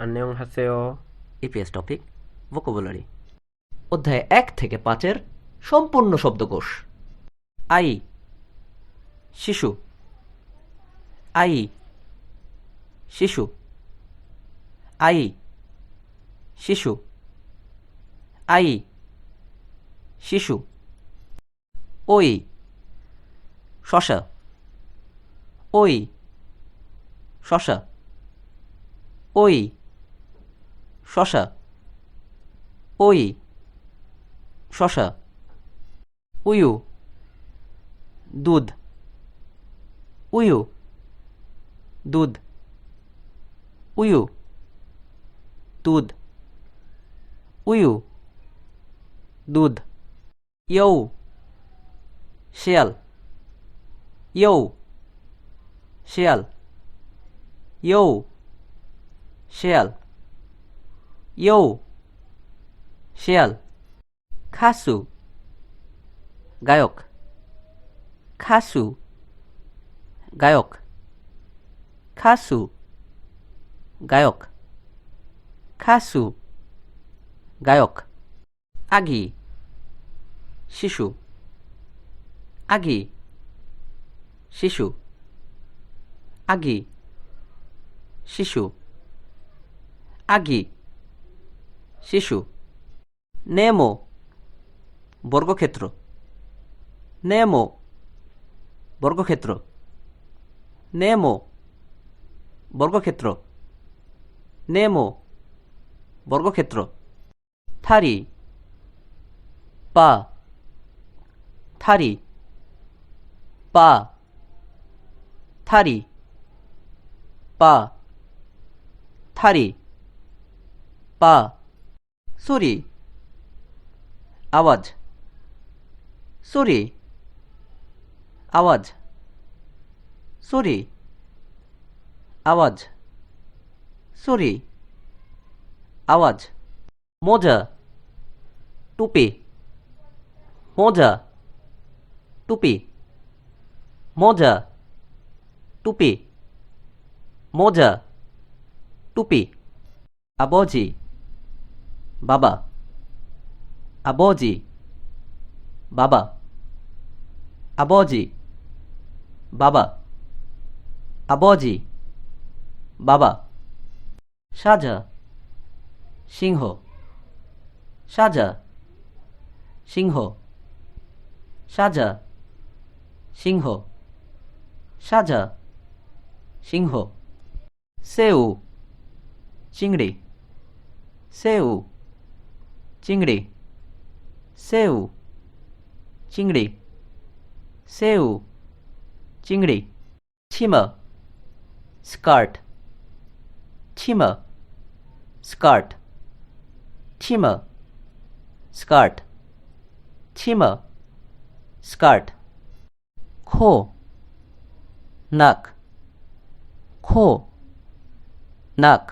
안녕하세요. EPS topic vocabulary অধ্যায় 1 থেকে 5-এর সম্পূর্ণ শব্দকোষ। আই শিশু, আই শিশু, আই শিশু, আই শিশু। ওই শশা, ওই শশা, ওই শশা, ওই শশা। উয়ু দুধ, উয়ু দুধ, উয়ু দুধ, উয়ু দুধ। ইয়ৌ শেয়াল, ইয়ৌ শেয়াল, ইয়ৌ শেয়াল, ইয়ৌ শেয়াল। খাসু গায়ক, খাসু গায়ক, খাসু গায়ক, খাসু গায়ক। আগি শিশু, আগি শিশু, আগি শিশু, আগি শিশু। নেমো বর্গক্ষেত্র, নেমো বর্গক্ষেত্র, নেমো বর্গক্ষেত্র, নেমো বর্গক্ষেত্র। থারি পা, থারি পা, থারি পা, থারি পা। সুরি আওয়াজ, সুরি আওয়াজ, সুরি আওয়াজ, সুরি আওয়াজ। মোজা টুপি, মোজা টুপি, মোজা টুপি, মোজা টুপি। আবজি বাবা, আবজি বাবা, আবজি বাবা, আবজি বাবা। সাজা সিংহ, সাজা সিংহ, সাজা সিংহ, সাজা সিংহ। সেউ চিংড়ি, সেউ চিংড়ি, সেউ চিংড়ি, সেউ চিংড়ি। ছিমা স্কার্ট, ছিমা স্কার্ট, ছিমা স্কার্ট, ছিমা স্কার্ট। খো নাক, খো নাক,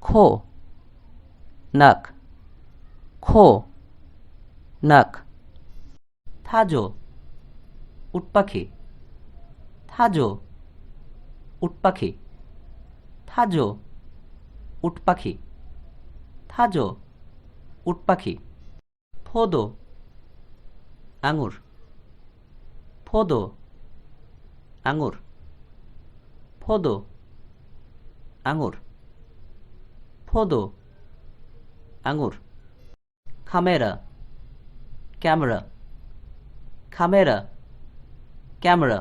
খো নাক, খো নাক। থাজো উটপাখি, থাজো উটপাখি, থাজো উটপাখি, থাজো উটপাখি। ফোদো আঙুর, ফোদো আঙুর, ফোদো আঙুর, ফোদো আঙুর। খামেরা ক্যামেরা, খামেরা ক্যামেরা,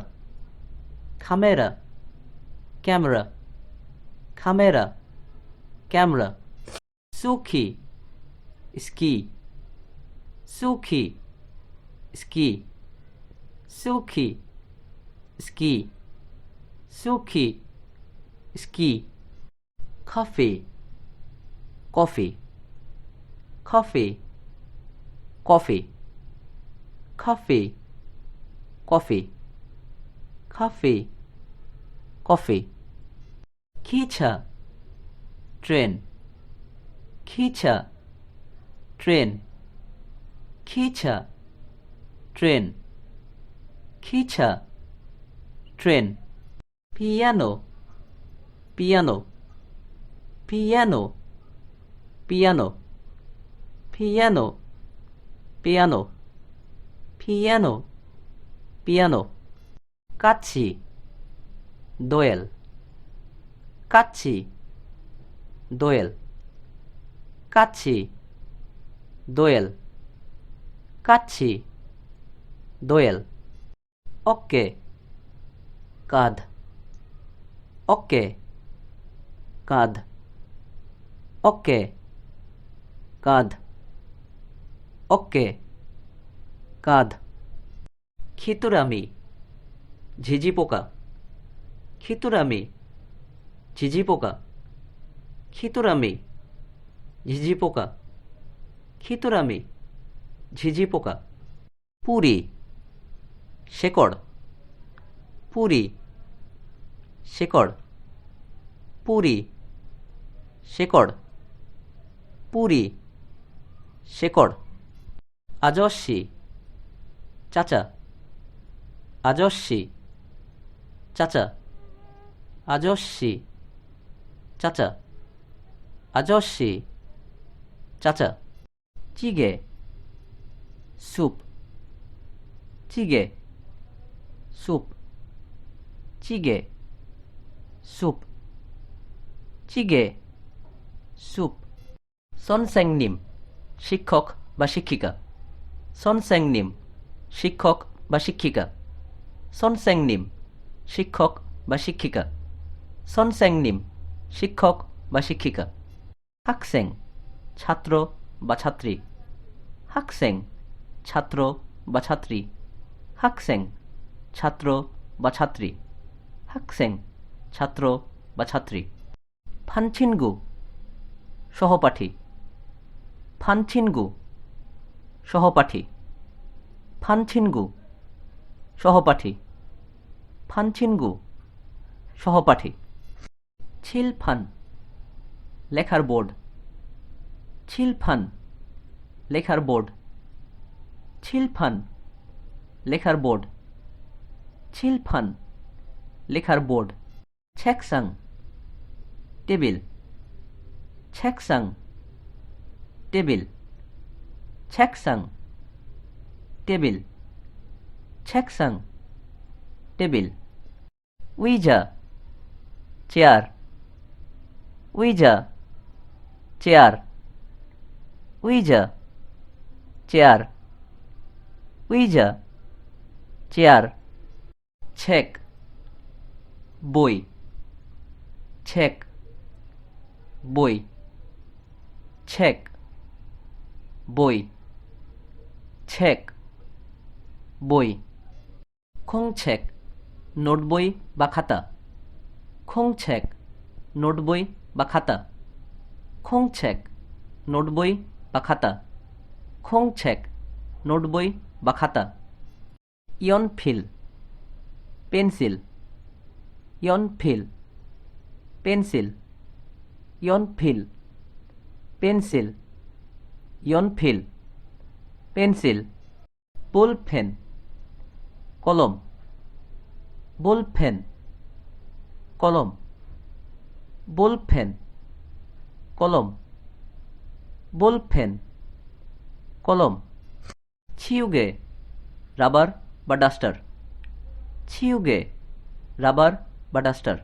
খামেরা ক্যামেরা, খামেরা ক্যামেরা। সুখী স্কি, সুখী স্কি, সুখী স্কি, সুখী ski. Coffee coffee, coffee coffee, coffee coffee, coffee coffee. খিচা ট্রেন, খিচা ট্রেন, খিচা ট্রেন, খিচা train. Piano piano, piano, piano, piano, piano, piano, piano. কাচ্ছি, দোয়েল, কাচ্ছি, দোয়েল, কাচ্ছি, দোয়েল, কাচ্ছি, দোয়েল। ওকে, কাঁধ, ওকে, কাঁধ, ওকে, কাঁধ, ওকে, কাঁধ। খিতুরামি, ঝিঝি পোকা, খিতুরামি, ঝিঝি পোকা, খিতুরামি, ঝিঝি পোকা, খিতুরামি, ঝিঝি পোকা। পুরি, শেকড়, পুরি, শেকড়, পুরি, শেকড়, পুরি, শেকড়। আজস্বী, চাচা, আজস্বী, চাচা, আজস্বী, চাচা, আজস্বী, চাচা। চিগে, স্যুপ, চিগে, স্যুপ, চিগে, স্যুপ, চিগে, স্যুপ। সনস্যাংনিম, শিক্ষক বা শিক্ষিকা, সনস্যাংনিম, শিক্ষক বা শিক্ষিকা, সনস্যাংনিম, শিক্ষক বা শিক্ষিকা, সনস্যাংনিম, শিক্ষক বা শিক্ষিকা। হাকসেং, ছাত্র বা ছাত্রী, হাকসেং, ছাত্র বা ছাত্রী, হাকসেং, ছাত্র বা ছাত্রী, হাকসেং, ছাত্র বা ছাত্রী। ফানছিনগু, সহপাঠী, ফানছিনগু, সহপাঠী, ফানছিনগু, সহপাঠী, ফানছিনগু, সহপাঠী। ছিলফান, লেখার বোর্ড, ছিলফান, লেখার বোর্ড, ছিলফান, লেখার বোর্ড, ছিলফান, লেখার বোর্ড। ছেকসাং, টেবিল, ছেকসাং, টেবিল, ছেকসাং, টেবিল, ছেকসাং, টেবিল। উইজা, চেয়ার, উইজা, চেয়ার, উইজা, চেয়ার, উইজা, চেয়ার। ছেক, বই, ছেক, বই, ছেক, বই, ছেক, বই। খংছেক, নোটবই বা খাতা, খংছেক, নোটবই বা খাতা, খংছেক, নোটবই বা খাতা, খংছেক, নোটবই বা খাতা। ইয়নফিল, পেন্সিল, ইয়নফিল, পেন্সিল, ইয়নফিল, পেন্সিল, ইয়নফিল, পেন্সিল। বলপেন, কলম, বলপেন, কলম, বলপেন, কলম, বলপেন, কলম। ছিউগে, রাবার বা ডাস্টার, ছিউগে, রাবার বা ডাস্টার,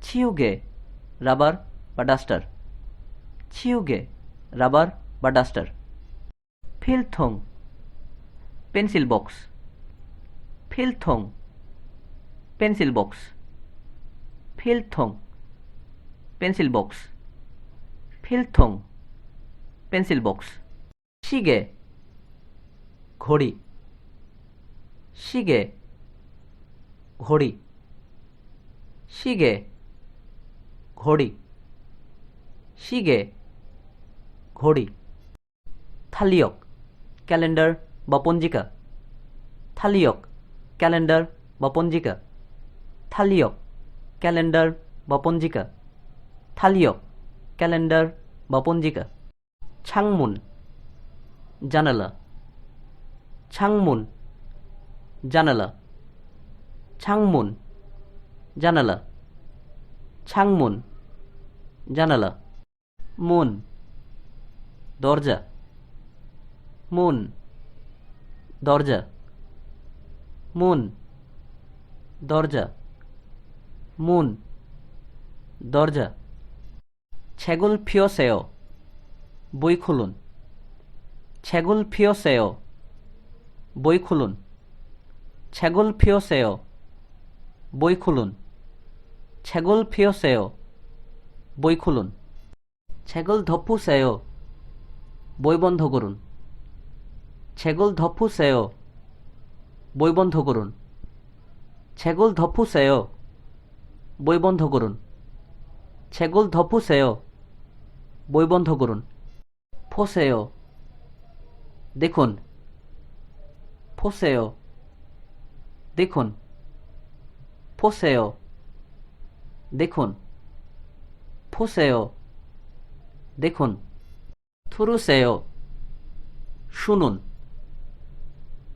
ছিউগে, রাবার বা ডাস্টার, ছিউগে, রাবার বা ডাস্টার। ফিলথং, পেন্সিল বক্স, ফিলথং, পেন্সিল বক্স, ফিলথং, পেন্সিল বক্স, ফিলথং, পেন্সিল বক্স। শিগে, ঘড়ি, শিগে, ঘড়ি, শিগে, ঘড়ি, শিগে, ঘড়ি। থালিয়ক, ক্যালেন্ডার বা পঞ্জিকা, থালিয়ক, ক্যালেন্ডার বা পঞ্জিকা, থালিয়ক, ক্যালেন্ডার বা পঞ্জিকা, থালিয়ক, ক্যালেন্ডার বা পঞ্জিকা। ছাংমুন, জানালা, ছাংমুন, জানালা, ছাংমুন, জানালা, ছাংমুন, জানালা। মুন, দরজা। মুন, দরজা। মুন, দরজা। মুন, দরজা। 책을 펴세요. বই খুলুন। 책을 펴세요. বই খুলুন। 책을 펴세요. বই খুলুন। 책을 펴세요. বই খুলুন। 책을 덮으세요. বই বন্ধ করুন। 책을 덮으세요. বই বন্ধ করুন। 책을 덮으세요. বই বন্ধ করুন। 책을 덮으세요. বই বন্ধ করুন। 보세요. দেখুন। 보세요. দেখুন। 보세요. দেখুন। 보세요. দেখুন। 들으세요. শুনুন।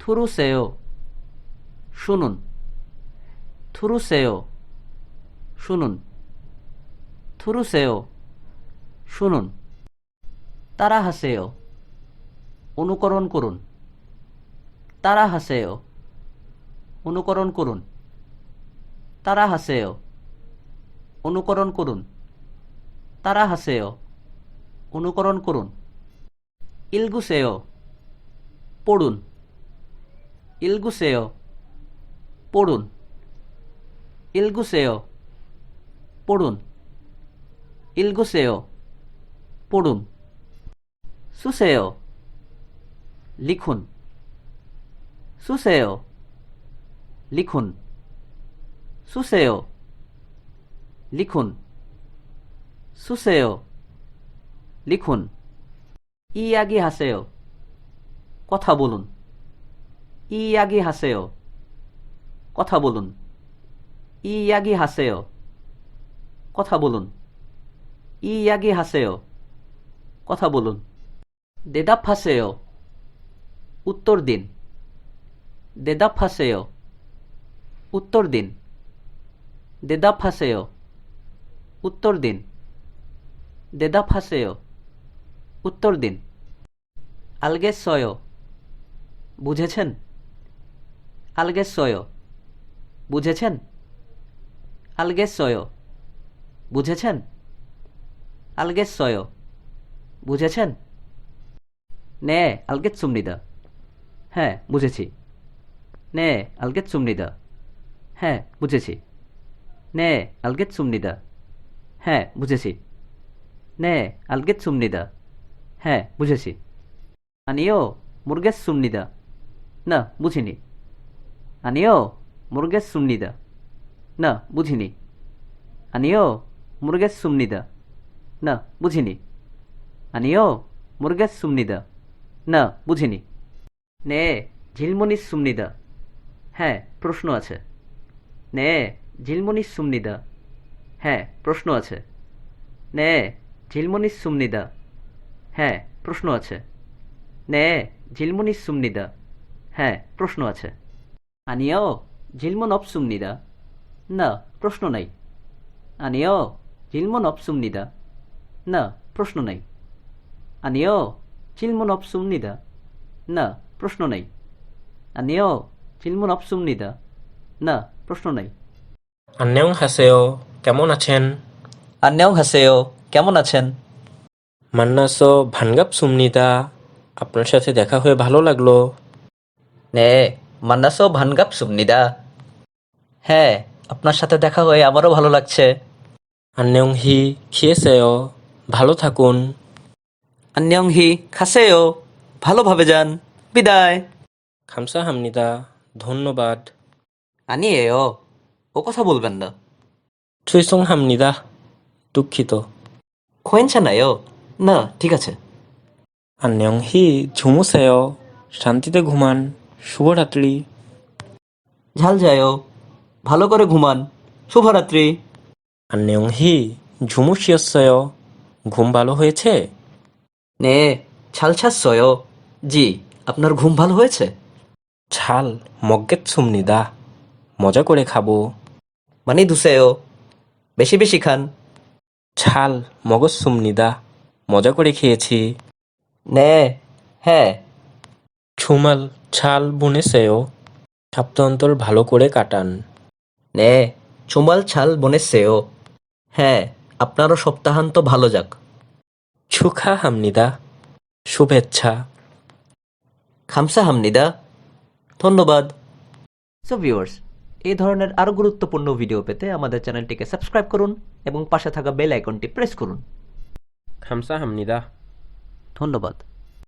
들으세요. শুনুন। 들으세요. শুনুন। 들으세요. শুনুন। 따라하세요. অনুকরণ করুন। 따라하세요. অনুকরণ করুন। 따라하세요. অনুকরণ করুন। 따라하세요. অনুকরণ করুন। 읽으세요. পড়ুন। 읽으세요. পড়ুন। 읽으세요. পড়ুন। 읽으세요. পড়ুন। 쓰세요. লিখুন। 쓰세요. লিখুন। 쓰세요. লিখুন। 쓰세요. লিখুন। 이야기하세요. কথা বলুন। 이야기하세요. কথা বলুন। 이야기하세요. কথা বলুন। 이야기하세요. কথা বলুন। 대답하세요. উত্তর দিন। 대답하세요. উত্তর দিন। 대답하세요. উত্তর দিন। 대답하세요. উত্তর দিন। 알겠어요. বুঝেছেন? 알겠어요. বুঝেছেন? 알겠어요. বুঝেছেন? 알겠어요. বুঝেছেন? 네, 알겠습니다. হ্যাঁ, বুঝেছি। 네, 알겠습니다. হ্যাঁ, বুঝেছি। 네, 알겠습니다. হ্যাঁ, বুঝেছি। 네, 알겠습니다. হ্যাঁ, বুঝেছি। 아니요, 모르겠습니다. না, বুঝিনি। 아니요, 모르겠습니다. না, বুঝিনি। 아니요, 모르겠습니다. না, বুঝিনি। 아니요, 모르겠습니다. না, বুঝিনি। 네, 질문 있습니다. হ্যাঁ, প্রশ্ন আছে। 네, 질문 있습니다. হ্যাঁ, প্রশ্ন আছে। 네, 질문 있습니다. হ্যাঁ, প্রশ্ন আছে। 네, 질문 있습니다. হ্যাঁ, প্রশ্ন আছে। 아니요, 질문 없습니다. না, প্রশ্ন নাই। 아니요, 질문 없습니다. না, প্রশ্ন নাই। 아니요, 질문 없습니다. না, প্রশ্ন নাই। 아니요, 질문 없습니다. না, প্রশ্ন নাই। 안녕하세요. কেমন আছেন? 안녕하세요. কেমন আছেন? 만나서 반갑습니다. আপনার সাথে দেখা হয়ে ভালো লাগলো। 네, 만나서 반갑습니다. হ্যাঁ, আপনার সাথে দেখা হয়ে আমারও ভালো লাগছে। 안녕히 계세요. ভালো থাকুন। 안녕히 가세요. ভালোভাবে যান। বিদায়। 감사합니다. ধন্যবাদ। 아니에요. ও কথা বলবেন না। 죄송합니다. দুঃখিত। 괜찮아요. না, ঠিক আছে। 안녕히 주무세요. শান্তিতে ঘুমান। শুভরাত্রি। ঝাল যায়ও। ভালো করে ঘুমান। শুভরাত্রি। 안녕히 주무셨어요. ঘুম ভালো হয়েছে? 네, 잘 찼어요. জি, আপনার ঘুম ভালো হয়েছে? 잘 먹겠습니다. মজা করে খাবো। 많이 드세요. বেশি বেশি খান। 찰 먹었습니다. মজা করে খেয়েছি. 네, হ্যাঁ, 주말 잘 보내세요. 합동ন্তর ভালো করে কাটান. 네, 주말 잘 보냈어요. হ্যাঁ, আপনারও সপ্তাহান্ত ভালো যাক. 축하합니다. শুভেচ্ছা. 감사합니다. ধন্যবাদ. সো ভিউয়ার্স, এই ধরনের আরও গুরুত্বপূর্ণ ভিডিও পেতে আমাদের চ্যানেলটিকে সাবস্ক্রাইব করুন এবং পাশে থাকা বেল আইকনটি প্রেস করুন. 감사합니다. ধন্যবাদ.